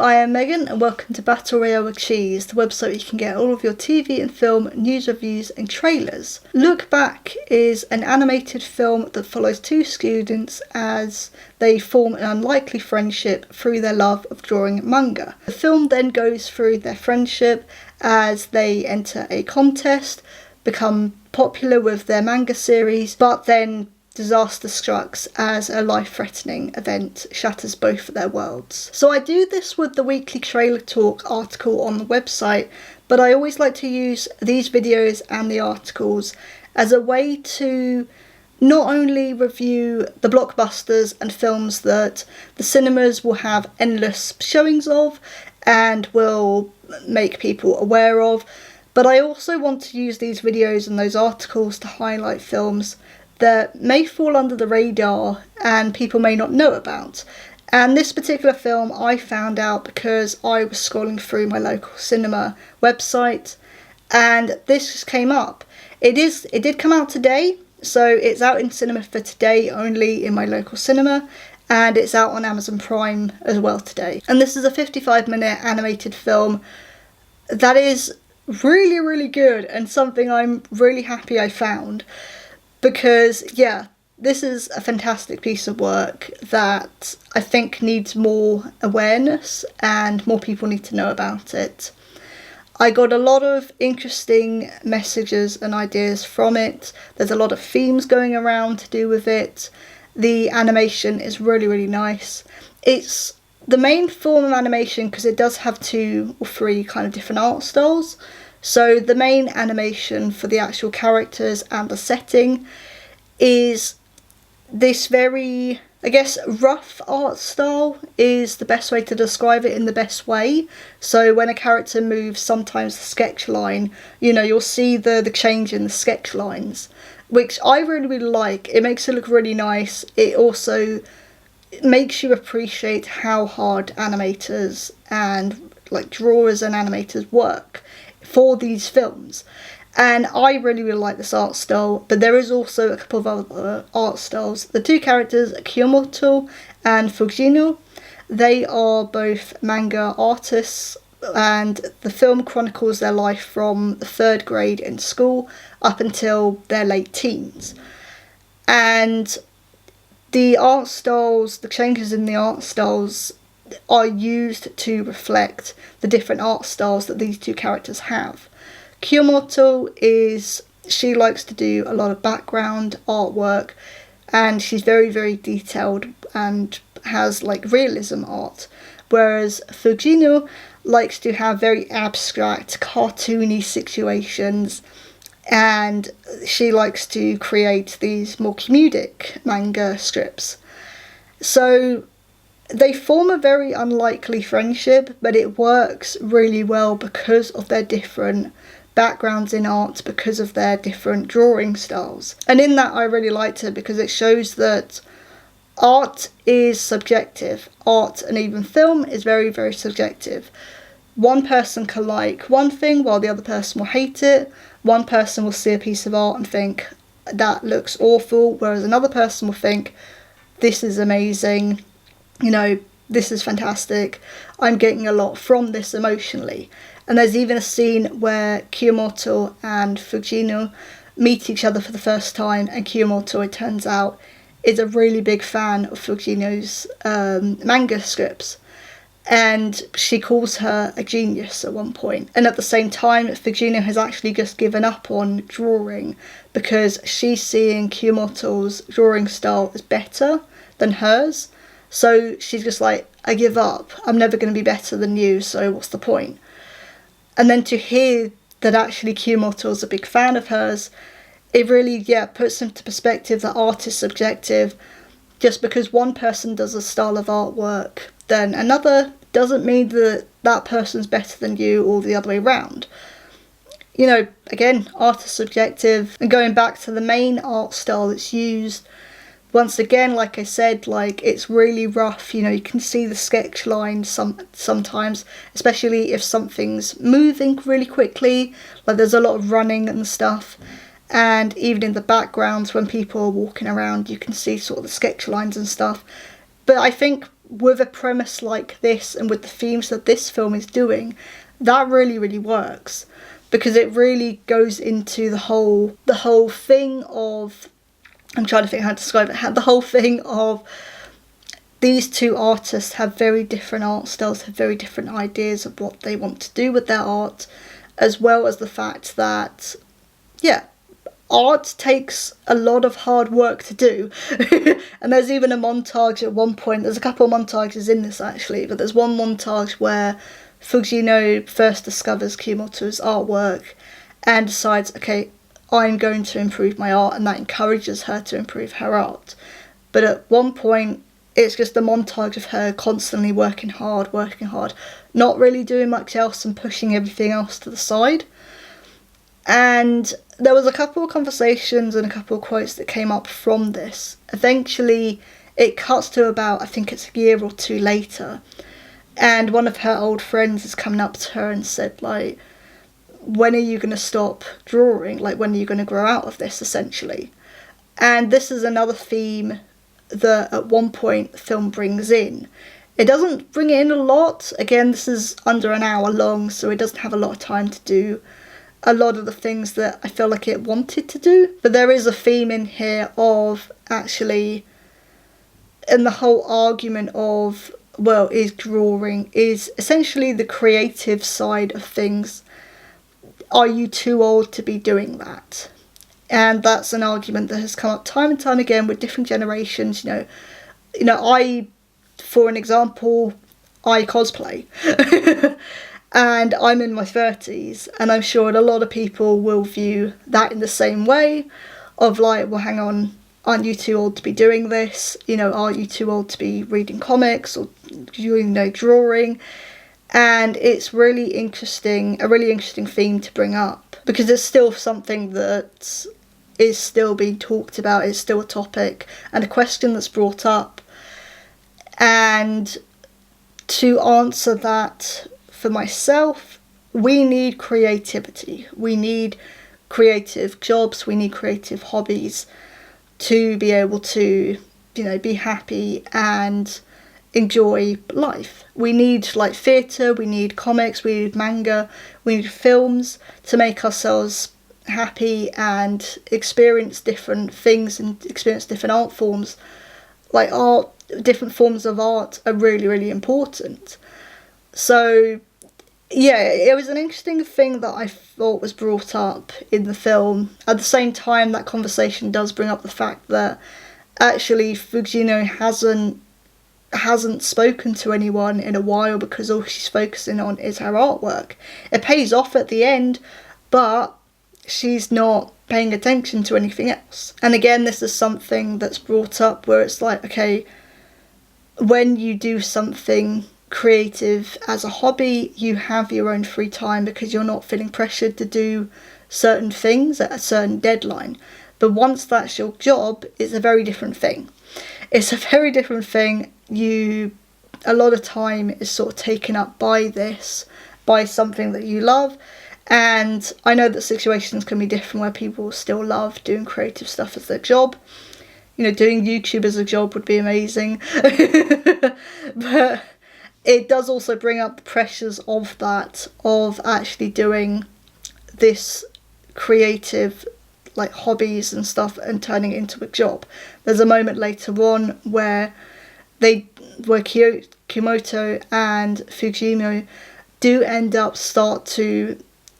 I am Megan and welcome to Battle Royale with Cheese, the website where you can get all of your TV and film news, reviews and trailers. Look Back is an animated film that follows two students as they form an unlikely friendship through their love of drawing manga. The film then goes through their friendship as they enter a contest, become popular with their manga series, but then disaster strikes as a life-threatening event shatters both of their worlds. So I do this with the weekly trailer talk article on the website, but I always like to use these videos and the articles as a way to not only review the blockbusters and films that the cinemas will have endless showings of and will make people aware of, but I also want to use these videos and those articles to highlight films that may fall under the radar and people may not know about. And this particular film I found out because I was scrolling through my local cinema website and this just came up. It did come out today, so it's out in cinema for today only in my local cinema, and it's out on Amazon Prime as well today. And this is a 55-minute animated film that is really, really good and something I'm really happy I found. Because, yeah, this is a fantastic piece of work that I think needs more awareness and more people need to know about it. I got a lot of interesting messages and ideas from it. There's a lot of themes going around to do with it. The animation is really, really nice. It's the main form of animation because it does have 2 or 3 kind of different art styles. So the main animation for the actual characters and the setting is this very, I guess, rough art style is the best way to describe it in the best way. So when a character moves, sometimes the sketch line, you'll see the change in the sketch lines, which I really, really like. It makes it look really nice. It also makes you appreciate how hard animators and drawers and animators work for these films. And I really, really like this art style, but there is also a couple of other art styles. The 2 characters, Kiyomoto and Fujino, they are both manga artists, and the film chronicles their life from the 3rd grade in school up until their late teens. And the art styles, the changes in the art styles are used to reflect the different art styles that these 2 characters have. Kiyomoto she likes to do a lot of background artwork, and she's very, very detailed and has realism art, whereas Fujino likes to have very abstract, cartoony situations, and she likes to create these more comedic manga strips. So they form a very unlikely friendship, but it works really well because of their different backgrounds in art, because of their different drawing styles. And in that I really liked it because it shows that art is subjective. Art and even film is very, very subjective. One person can like one thing while the other person will hate it. One person will see a piece of art and think that looks awful, whereas another person will think this is amazing, this is fantastic, I'm getting a lot from this emotionally. And there's even a scene where Kiyomoto and Fujino meet each other for the first time, and Kiyomoto, it turns out, is a really big fan of Fujino's manga strips. And she calls her a genius at one point. And at the same time, Fujino has actually just given up on drawing because she's seeing Kiyomoto's drawing style as better than hers. So she's just like, I give up. I'm never going to be better than you, so what's the point? And then to hear that actually Kiyomoto's a big fan of hers, it really, puts into perspective that art is subjective. Just because one person does a style of artwork, then another doesn't mean that that person's better than you or the other way around. Again, art is subjective. And going back to the main art style that's used, once again, like I said, it's really rough. You can see the sketch lines sometimes, especially if something's moving really quickly. There's a lot of running and stuff. And even in the backgrounds, when people are walking around, you can see sort of the sketch lines and stuff. But I think with a premise like this and with the themes that this film is doing, that really, really works, because it really goes into the whole thing of, I'm trying to think how to describe it, the whole thing of these two artists have very different art styles, have very different ideas of what they want to do with their art, as well as the fact that, yeah, art takes a lot of hard work to do. And there's even a montage at one point, there's a couple of montages in this actually, but there's one montage where Fujino first discovers Kiyomoto's artwork and decides, okay, I'm going to improve my art, and that encourages her to improve her art. But at one point, it's just a montage of her constantly working hard, not really doing much else and pushing everything else to the side. And there was a couple of conversations and a couple of quotes that came up from this. Eventually, it cuts to about, I think it's a year or two later, and one of her old friends is coming up to her and said, like, when are you going to stop drawing? Like, when are you going to grow out of this, essentially? And this is another theme that at one point the film brings in. It doesn't bring it in a lot. Again, this is under an hour long, so it doesn't have a lot of time to do a lot of the things that I feel like it wanted to do. But there is a theme in here of actually, and the whole argument of, well, is drawing, is essentially the creative side of things. Are you too old to be doing that? And that's an argument that has come up time and time again with different generations. You know, I, for an example, I cosplay. And I'm in my 30s, and I'm sure a lot of people will view that in the same way, of like, well, hang on, aren't you too old to be doing this? You know, are you too old to be reading comics or, you know, drawing? And it's really interesting, a really interesting theme to bring up, because it's still something that is still being talked about, it's still a topic and a question that's brought up. And to answer that for myself, we need creativity. We need creative jobs, we need creative hobbies to be able to, you know, be happy and enjoy life. We need like theatre, we need comics, we need manga, we need films to make ourselves happy and experience different things and experience different art forms. Like art, different forms of art are really, really important. So yeah, it was an interesting thing that I thought was brought up in the film. At the same time, that conversation does bring up the fact that actually Fujino hasn't spoken to anyone in a while, because all she's focusing on is her artwork. It pays off at the end, but she's not paying attention to anything else. And again, this is something that's brought up where it's like, okay, when you do something creative as a hobby, you have your own free time because you're not feeling pressured to do certain things at a certain deadline. But once that's your job, it's a very different thing. It's a very different thing. A lot of time is sort of taken up by something that you love. And I know that situations can be different where people still love doing creative stuff as their job. You know, doing YouTube as a job would be amazing. But it does also bring up the pressures of that, of actually doing this creative, like, hobbies and stuff and turning it into a job. There's a moment later on where Kyomoto and Fujimo do end up start to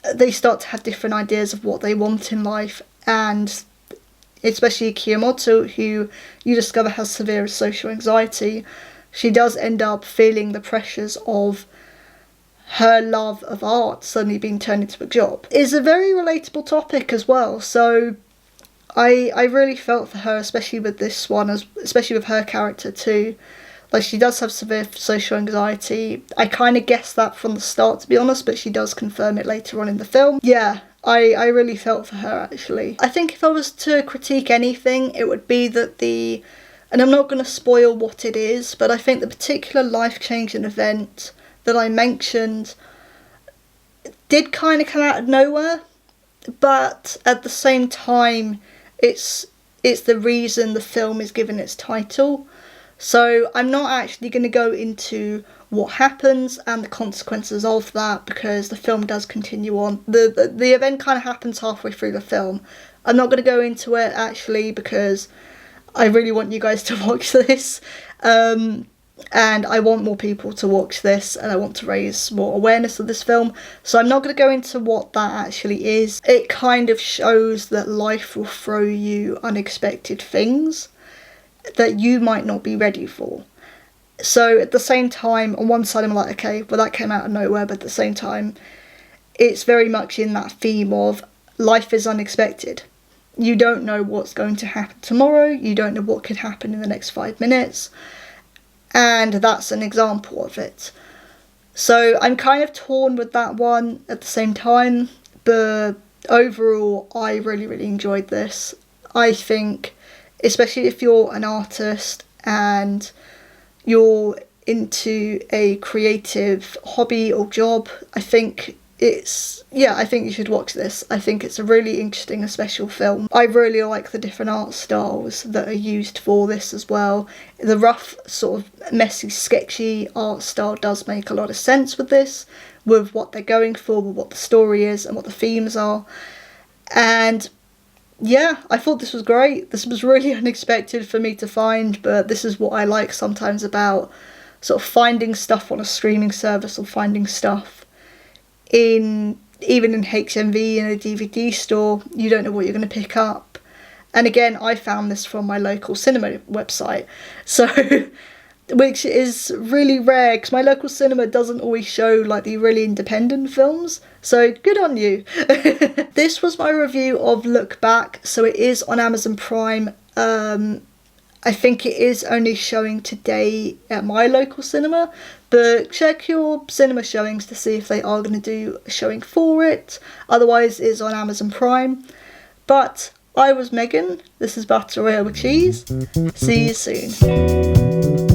have different ideas of what they want in life, and especially Kiyomoto, who you discover has severe social anxiety, she does end up feeling the pressures of her love of art suddenly being turned into a job. It's a very relatable topic as well, so I really felt for her, especially with this one, especially with her character too. Like, she does have severe social anxiety. I kind of guessed that from the start, to be honest, but she does confirm it later on in the film. Yeah, I really felt for her, actually. I think if I was to critique anything, it would be that and I'm not going to spoil what it is, but I think the particular life-changing event that I mentioned did kind of come out of nowhere, but at the same time, it's the reason the film is given its title. So I'm not actually going to go into what happens and the consequences of that, because the film does continue on. The event kind of happens halfway through the film. I'm not going to go into it actually, because I really want you guys to watch this. And I want more people to watch this, and I want to raise more awareness of this film. So I'm not going to go into what that actually is. It kind of shows that life will throw you unexpected things that you might not be ready for. So at the same time, on one side I'm like, okay, well that came out of nowhere, but at the same time, it's very much in that theme of life is unexpected. You don't know what's going to happen tomorrow, you don't know what could happen in the next 5 minutes, and that's an example of it. So I'm kind of torn with that one at the same time, but overall I really enjoyed this. I think, especially if you're an artist and you're into a creative hobby or job, I think you should watch this. I think it's a really interesting and special film. I really like the different art styles that are used for this as well. The rough, sort of messy, sketchy art style does make a lot of sense with this, with what they're going for, with what the story is and what the themes are. And yeah, I thought this was great. This was really unexpected for me to find, but this is what I like sometimes about sort of finding stuff on a streaming service, or finding stuff even in HMV in a DVD store. You don't know what you're going to pick up. And again, I found this from my local cinema website, so which is really rare, because my local cinema doesn't always show like the really independent films, so good on you. This was my review of LookBack. So it is on Amazon Prime. I think it is only showing today at my local cinema, but check your cinema showings to see if they are going to do a showing for it. Otherwise it's on Amazon Prime. But I was Megan, this is Battle Royale with Cheese. See you soon.